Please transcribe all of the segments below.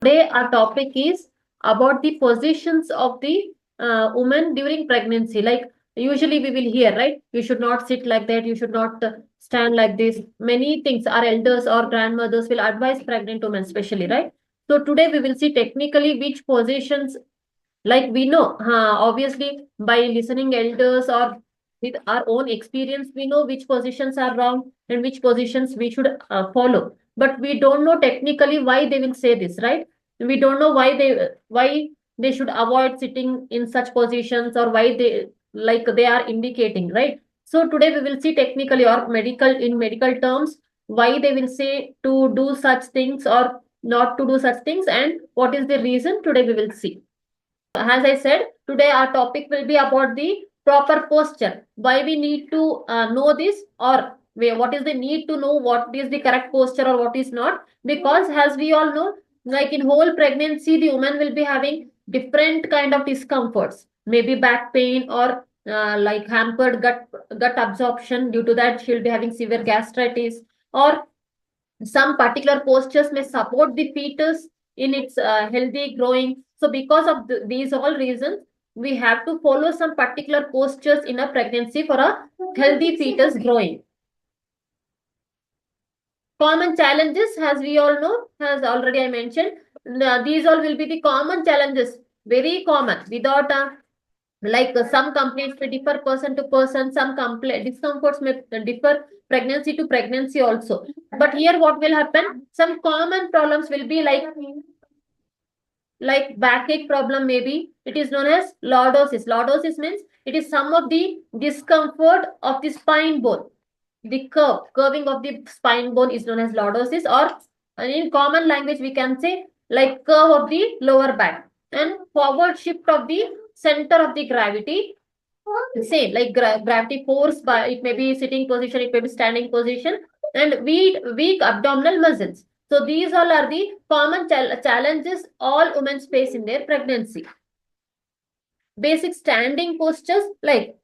Today our topic is about the positions of the woman during pregnancy. Like usually we will hear, right? You should not sit like that. You should not stand like this. Many things our elders or grandmothers will advise pregnant women, especially, right? So today we will see technically which positions, like we know, obviously by listening elders or with our own experience, we know which positions are wrong and which positions we should follow. But we don't know technically why they will say this, right? We don't know why they should avoid sitting in such positions, or why they are indicating, right? So today we will see technically or medical terms why they will say to do such things or not to do such things, and what is the reason. Today we will see. As I said, today our topic will be about the proper posture. Why we need to know this, or what is the need to know what is the correct posture or what is not. Because as we all know, like in whole pregnancy, the woman will be having different kind of discomforts, maybe back pain or like hampered gut absorption. Due to that, she'll be having severe gastritis, or some particular postures may support the fetus in its healthy growing. So because of these all reasons, we have to follow some particular postures in a pregnancy for a healthy fetus growing. Common challenges, as we all know, as already I mentioned, these all will be the common challenges, very common, without some complaints may differ person to person, some discomforts may differ pregnancy to pregnancy also. But here what will happen, some common problems will be like backache problem. Maybe it is known as lordosis means it is some of the discomfort of the spine bone. The curving of the spine bone is known as lordosis, or in common language we can say like curve of the lower back, and forward shift of the center of the gravity. Same like gravity force, by it may be sitting position, it may be standing position, and weak abdominal muscles. So these all are the common challenges all women face in their pregnancy. Basic standing postures, like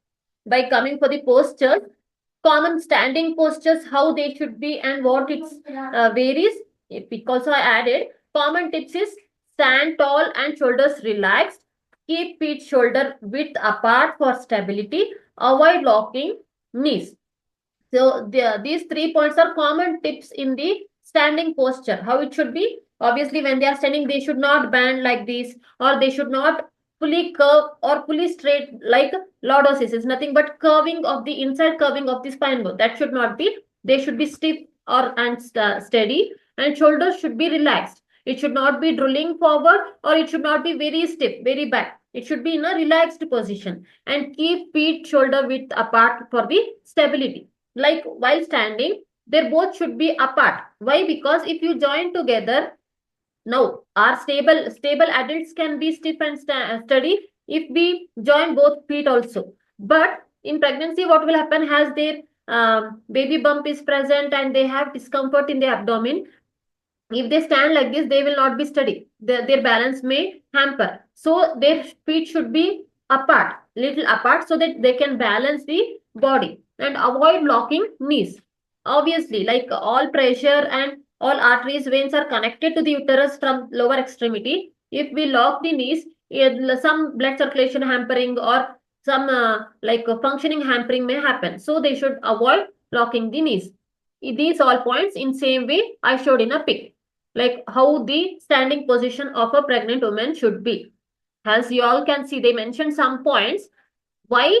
by coming for the postures, common standing postures, how they should be and what it varies. Because I added common tips is stand tall and shoulders relaxed, keep feet shoulder width apart for stability, avoid locking knees. So these 3 points are common tips in the standing posture. How it should be? Obviously, when they are standing, they should not bend like this, or they should not fully curve or fully straight like lordosis. It's nothing but curving of the inside curving of the spine bone. That should not be. They should be stiff and steady, and shoulders should be relaxed. It should not be drooling forward, or it should not be very stiff, very back. It should be in a relaxed position, and keep feet shoulder width apart for the stability. Like while standing, they both should be apart. Why? Because if you join together, now our stable adults can be stiff and steady if we join both feet also. But in pregnancy, what will happen, has their baby bump is present and they have discomfort in the abdomen. If they stand like this, they will not be steady. Their balance may hamper. So their feet should be apart, little apart, so that they can balance the body, and avoid locking knees. Obviously, like all pressure and all arteries, veins are connected to the uterus from lower extremity. If we lock the knees, some blood circulation hampering or some functioning hampering may happen. So they should avoid locking the knees. These all points in same way I showed in a pic, like how the standing position of a pregnant woman should be. As you all can see, they mentioned some points. Why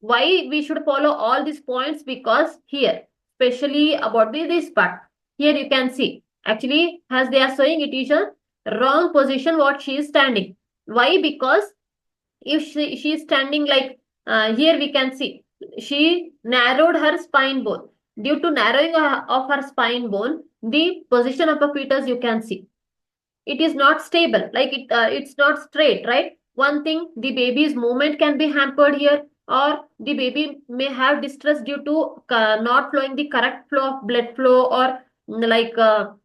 we should follow all these points? Because here, especially about this part, here you can see, actually, as they are showing, it is a wrong position what she is standing. Why? Because if she is standing like here, we can see she narrowed her spine bone. Due to narrowing of her spine bone, the position of a fetus, you can see it is not stable, like it's not straight, right? One thing, the baby's movement can be hampered here, or the baby may have distress due to not flowing the correct flow of blood flow, or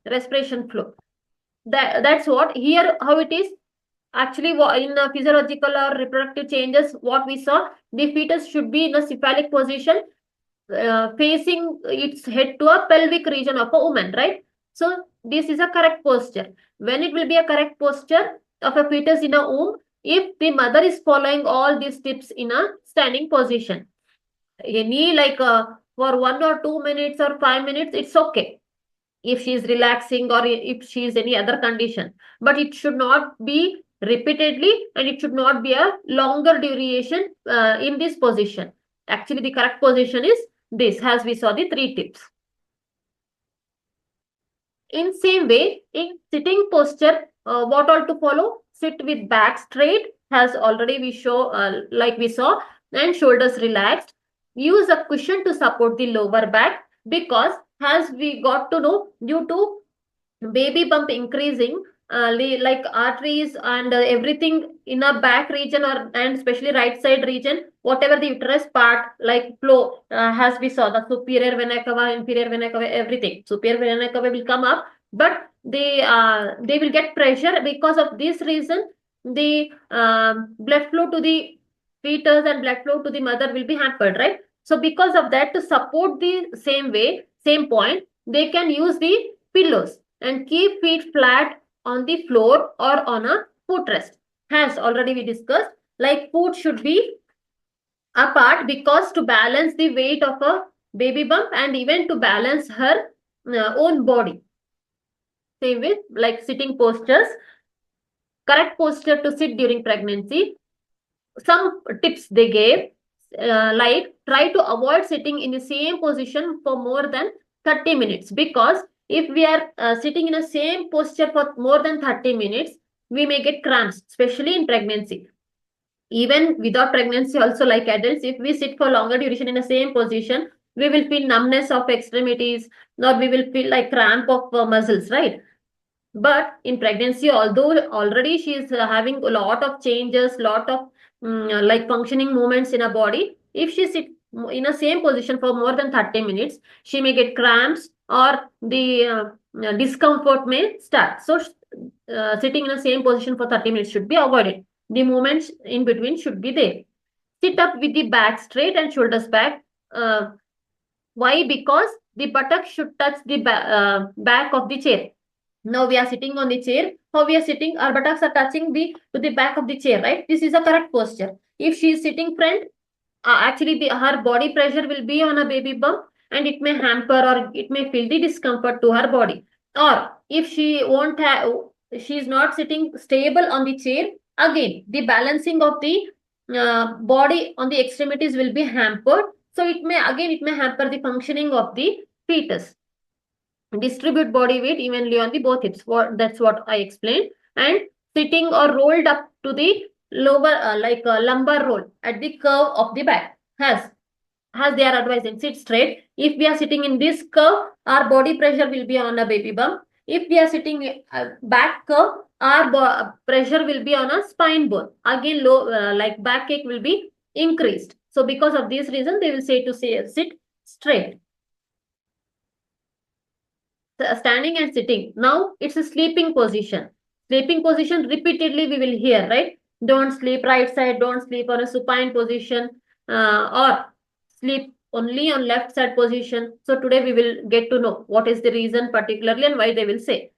respiration flow. That's what here how it is. Actually, in physiological or reproductive changes, what we saw, the fetus should be in a cephalic position, facing its head to a pelvic region of a woman, right? So this is a correct posture. When it will be a correct posture of a fetus in a womb, if the mother is following all these tips in a standing position. Any like for 1 or 2 minutes or 5 minutes, it's okay if she is relaxing or if she is any other condition, but it should not be repeatedly and it should not be a longer duration in this position. Actually, the correct position is this, as we saw the 3 tips. In same way, in sitting posture, what all to follow? Sit with back straight, as already we show, like we saw, and shoulders relaxed. Use a cushion to support the lower back, because as we got to know, due to baby bump increasing, like arteries and everything in a back region, or and especially right side region, whatever the uterus part like flow, as we saw, the superior vena cava, inferior vena cava, everything, superior vena cava will come up, but they will get pressure. Because of this reason, the blood flow to the fetus and blood flow to the mother will be hampered, right? So because of that, to support the same way, same point, they can use the pillows and keep feet flat on the floor or on a footrest. As already we discussed, like foot should be apart, because to balance the weight of a baby bump and even to balance her own body. Same with like sitting postures. Correct posture to sit during pregnancy. Some tips they gave, like try to avoid sitting in the same position for more than 30 minutes, because if we are sitting in the same posture for more than 30 minutes, we may get cramps, especially in pregnancy. Even without pregnancy also, like adults, if we sit for longer duration in the same position, we will feel numbness of extremities, or we will feel like cramp of muscles, right? But in pregnancy, although already she is having a lot of changes, lot of like functioning movements in her body, if she sit in a same position for more than 30 minutes, she may get cramps, or the discomfort may start. So sitting in the same position for 30 minutes should be avoided. The movements in between should be there. Sit up with the back straight and shoulders back. Why? Because the buttock should touch the back of the chair. Now we are sitting on the chair. How we are sitting? Our buttocks are touching to the back of the chair, right? This is a correct posture. If she is sitting front, actually her body pressure will be on a baby bump, and it may hamper or it may feel the discomfort to her body. Or if she won't have, she is not sitting stable on the chair, again the balancing of the body on the extremities will be hampered. So it may hamper the functioning of the fetus. Distribute body weight evenly on the both hips. That's what I explained. And sitting or rolled up to the lower, like lumbar roll at the curve of the back. As they are advising, sit straight. If we are sitting in this curve, our body pressure will be on a baby bump. If we are sitting back curve, our pressure will be on a spine bone. Again, low, like back ache will be increased. So because of this reason, they will say to sit straight. Standing and sitting. Now it's a sleeping position. Sleeping position, repeatedly we will hear, right? Don't sleep right side, don't sleep on a supine position, or sleep only on left side position. So today we will get to know what is the reason particularly and why they will say.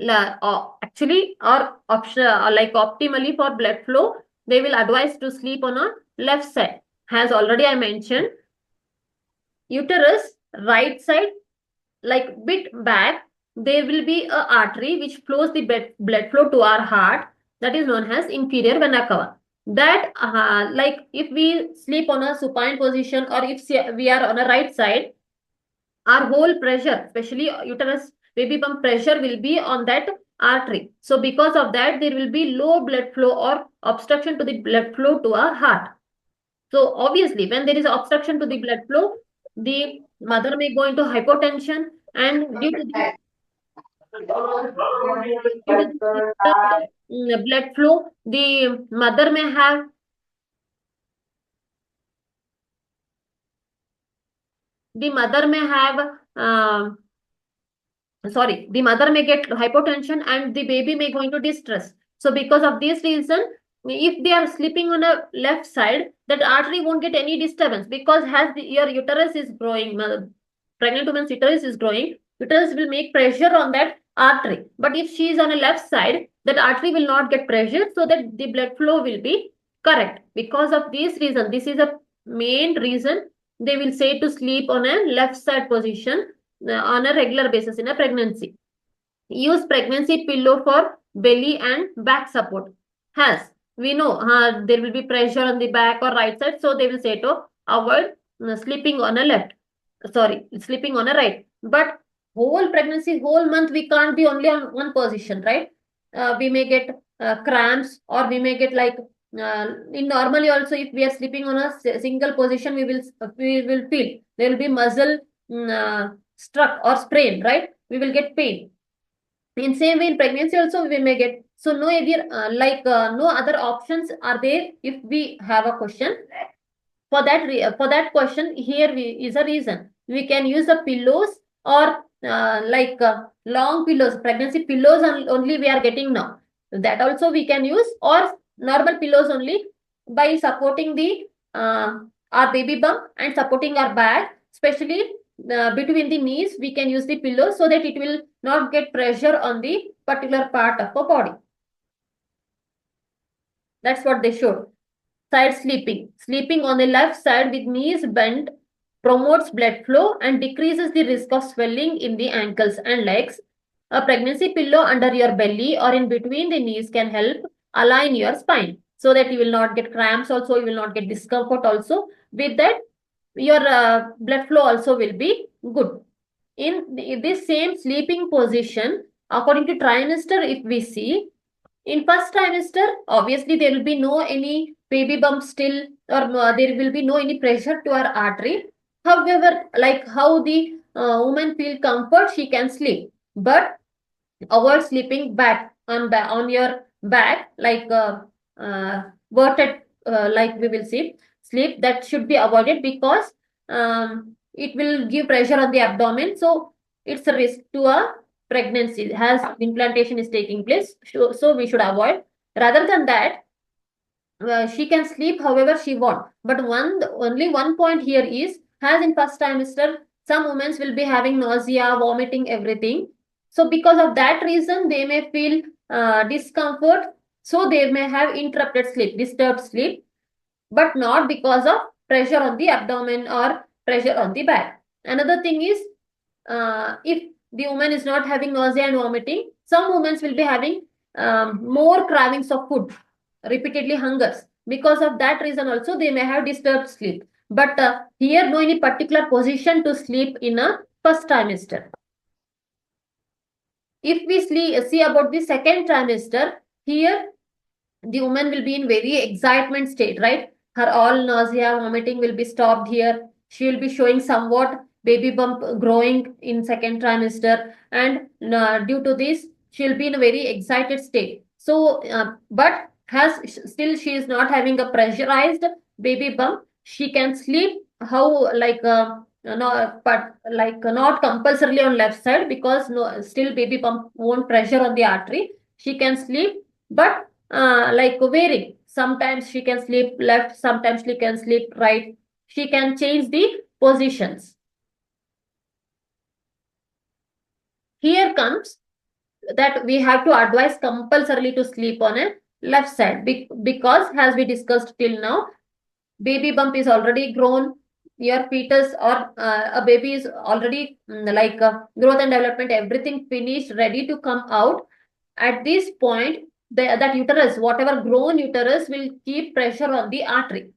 Actually, or option, like optimally for blood flow, they will advise to sleep on a left side. As already I mentioned, uterus right side, like bit back, there will be a artery which flows the blood flow to our heart, that is known as inferior vena cava. That like if we sleep on a supine position, or if we are on a right side, our whole pressure, especially uterus baby bump pressure, will be on that artery. So because of that, there will be low blood flow or obstruction to the blood flow to our heart. So obviously, when there is obstruction to the blood flow, the mother may go into hypotension, and due to the blood flow, the mother may have the mother may get hypotension, and the baby may go into distress. So because of this reason, if they are sleeping on a left side, that artery won't get any disturbance, because as your uterus is growing, pregnant woman's uterus is growing, Uterus will make pressure on that artery. But if she is on a left side, that artery will not get pressure, so that the blood flow will be correct. Because of this reason, this is a main reason they will say to sleep on a left side position on a regular basis in a pregnancy. Use pregnancy pillow for belly and back support. Has we know there will be pressure on the back or right side, so they will say to avoid sleeping on a left. Sorry, sleeping on a right. But whole pregnancy, whole month, we can't be only on one position, right? We may get cramps, or we may get like in normally also, if we are sleeping on a single position, we will feel there will be muscle struck or sprain, right? We will get pain. In same way, in pregnancy also we may get. So no other no other options are there if we have a question. For that question, here is a reason. We can use the pillows, or long pillows, pregnancy pillows only we are getting now. That also we can use, or normal pillows only, by supporting the our baby bump and supporting our back, especially between the knees. We can use the pillow so that it will not get pressure on the particular part of our body. That's what they showed. Side sleeping. Sleeping on the left side with knees bent promotes blood flow and decreases the risk of swelling in the ankles and legs. A pregnancy pillow under your belly or in between the knees can help align your spine, so that you will not get cramps also, you will not get discomfort also. With that, your blood flow also will be good. In this same sleeping position, according to trimester, if we see, in first trimester, obviously there will be no any baby bump still, or there will be no any pressure to our artery. However, like how the woman feel comfort, she can sleep, but avoid sleeping back on your back, like verted, like we will see. Sleep that should be avoided, because it will give pressure on the abdomen, so it's a risk to a pregnancy as implantation is taking place. So we should avoid. Rather than that, she can sleep however she want. But only one point here is, as in first trimester, some women will be having nausea, vomiting, everything. So because of that reason, they may feel discomfort. So they may have interrupted sleep, disturbed sleep, but not because of pressure on the abdomen or pressure on the back. Another thing is, if the woman is not having nausea and vomiting, some women will be having more cravings of food, repeatedly hungers. Because of that reason also, they may have disturbed sleep. But here, no any particular position to sleep in a first trimester. If we see about the second trimester, here the woman will be in very excitement state, right? Her all nausea, vomiting will be stopped here. She will be showing somewhat baby bump growing in second trimester, and due to this, she will be in a very excited state. So, but still she is not having a pressurized baby bump. She can sleep how but not compulsorily on left side, because still baby bump won't pressure on the artery. She can sleep, but like varying. Sometimes she can sleep left, sometimes she can sleep right. She can change the positions. Here comes that we have to advise compulsorily to sleep on a left side, because as we discussed till now, baby bump is already grown. Your fetus or a baby is already growth and development, everything finished, ready to come out. At this point, that uterus, whatever grown uterus, will keep pressure on the artery.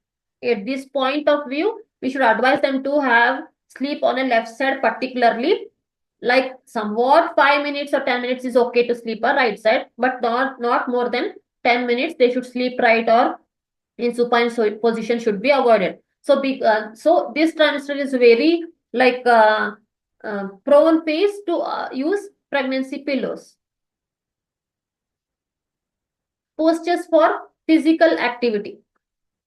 At this point of view, we should advise them to have sleep on a left side, particularly like somewhat 5 minutes or 10 minutes is okay to sleep a right side, but not more than 10 minutes. They should sleep right, or in supine position should be avoided. So so this trimester is very prone phase to use pregnancy pillows. Postures for physical activity.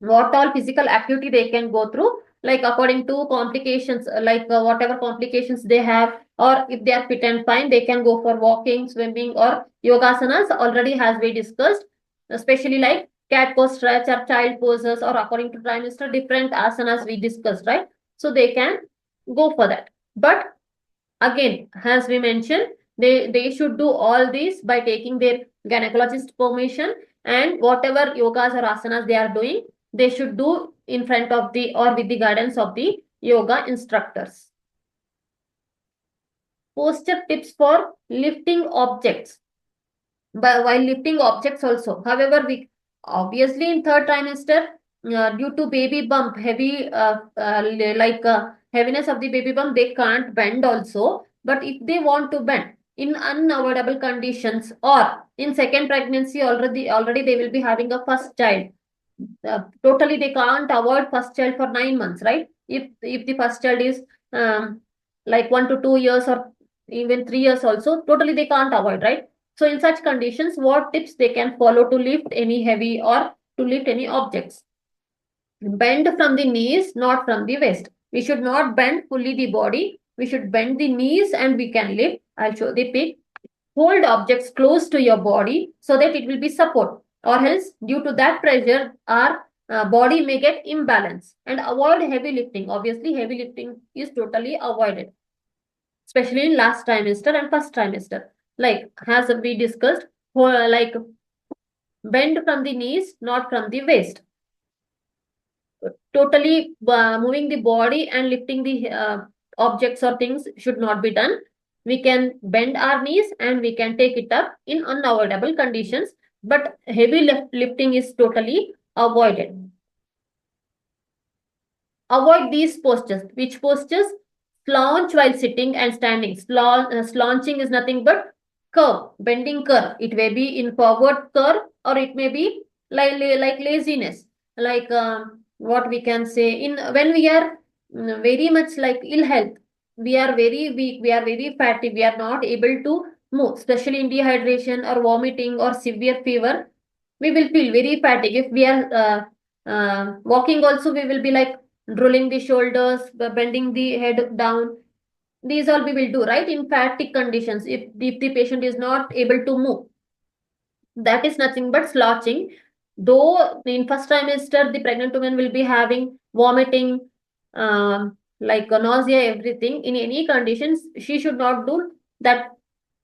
What all physical activity they can go through, like according to complications, whatever complications they have, or if they are fit and fine, they can go for walking, swimming, or yogasanas. Already has we discussed, especially like cat pose, stretch, or child poses, or according to trimester, different asanas we discussed, right? So they can go for that. But Again, as we mentioned, they should do all this by taking their gynecologist permission, and whatever yogas or asanas they are doing, they should do in front of the or with the guidance of the yoga instructors. Posture tips for lifting objects. While lifting objects also. However, we obviously in third trimester, due to baby bump, heavy heaviness of the baby bump, they can't bend also. But if they want to bend in unavoidable conditions, or in second pregnancy already they will be having a first child. Totally they can't avoid first child for 9 months, right? If the first child is like 1 to 2 years or even 3 years also, totally they can't avoid, right? So in such conditions, what tips they can follow to lift any heavy or to lift any objects? Bend from the knees, not from the waist. We should not bend fully the body. We should bend the knees and we can lift. I'll show the pic. Hold objects close to your body so that it will be support, or else due to that pressure our body may get imbalance. And avoid heavy lifting. Obviously heavy lifting is totally avoided, especially in last trimester and first trimester. Like as we discussed, like bend from the knees, not from the waist. Totally moving the body and lifting the objects or things should not be done. We can bend our knees and we can take it up in unavoidable conditions, but heavy lifting is totally avoided. Avoid these postures. Which postures? Slouch while sitting and standing. Slouching is nothing but curve, bending curve. It may be in forward curve or it may be like laziness, like what we can say, in when we are very much like ill health, we are very weak, we are very fatty, we are not able to move, especially in dehydration or vomiting or severe fever, we will feel very fatigue. If we are walking also, we will be like drooling the shoulders, bending the head down. These all we will do, right? In fatigue conditions, if the patient is not able to move, that is nothing but slouching. Though in first trimester, the pregnant woman will be having vomiting, like nausea, everything. In any conditions, she should not do that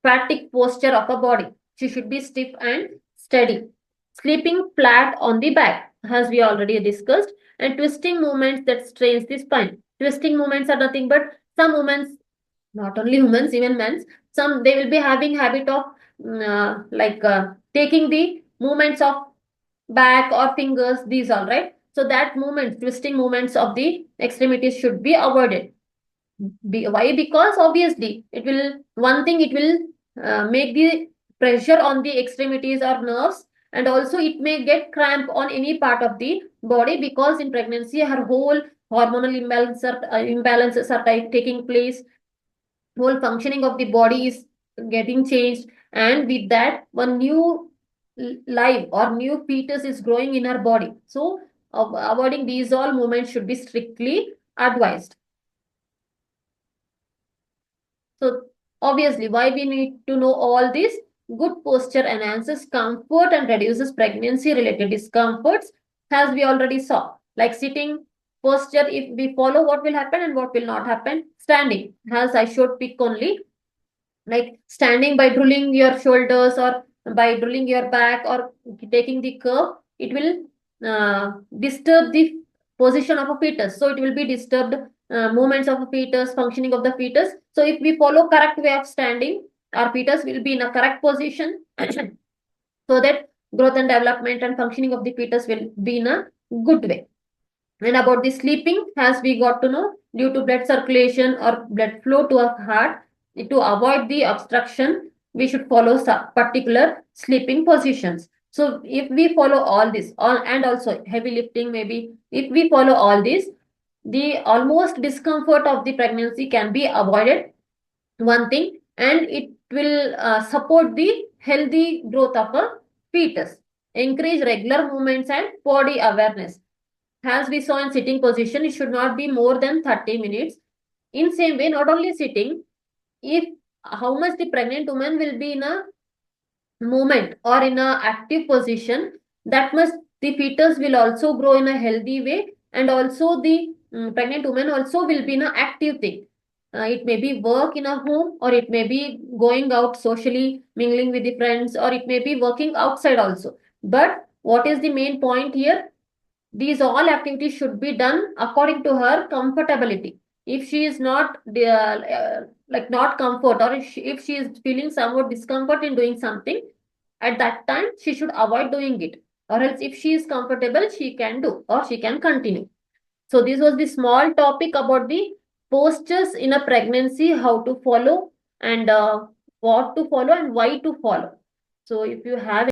fatigue posture of a body. She should be stiff and steady. Sleeping flat on the back, as we already discussed, and twisting movements that strains the spine. Twisting movements are nothing but some movements, not only women's, even men's, some they will be having habit of taking the movements of back or fingers, these all, right? So that movement, twisting movements of the extremities should be avoided. Why? Because obviously it will, one thing, it will make the pressure on the extremities or nerves, and also it may get cramp on any part of the body, because in pregnancy her whole hormonal imbalances are taking place, whole functioning of the body is getting changed, and with that one new life or new fetus is growing in our body. So avoiding these all movements should be strictly advised. So obviously, why we need to know all this? Good posture enhances comfort and reduces pregnancy related discomforts, as we already saw. Like sitting posture, if we follow, what will happen and what will not happen? Standing, as I showed pick only, like standing by drooling your shoulders or by drooling your back or taking the curve, it will disturb the position of a fetus. So it will be disturbed movements of a fetus, functioning of the fetus. So if we follow correct way of standing, our fetus will be in a correct position so that growth and development and functioning of the fetus will be in a good way. And about the sleeping, as we got to know, due to blood circulation or blood flow to our heart, to avoid the obstruction, we should follow some particular sleeping positions. So if we follow all this, and also heavy lifting, maybe if we follow all this, the almost discomfort of the pregnancy can be avoided, one thing, and it will support the healthy growth of a fetus, encourage regular movements and body awareness. As we saw in sitting position, it should not be more than 30 minutes. In same way, not only sitting, if how much the pregnant woman will be in a movement or in a active position, that much the fetus will also grow in a healthy way, and also the pregnant woman also will be in an active thing. It may be work in a home, or it may be going out socially, mingling with the friends, or it may be working outside also. But what is the main point here? These all activities should be done according to her comfortability. If she is not like not comfort, or if she is feeling somewhat discomfort in doing something, at that time she should avoid doing it. Or else if she is comfortable, she can do or she can continue. So this was the small topic about the postures in a pregnancy, how to follow, and what to follow and why to follow. So if you have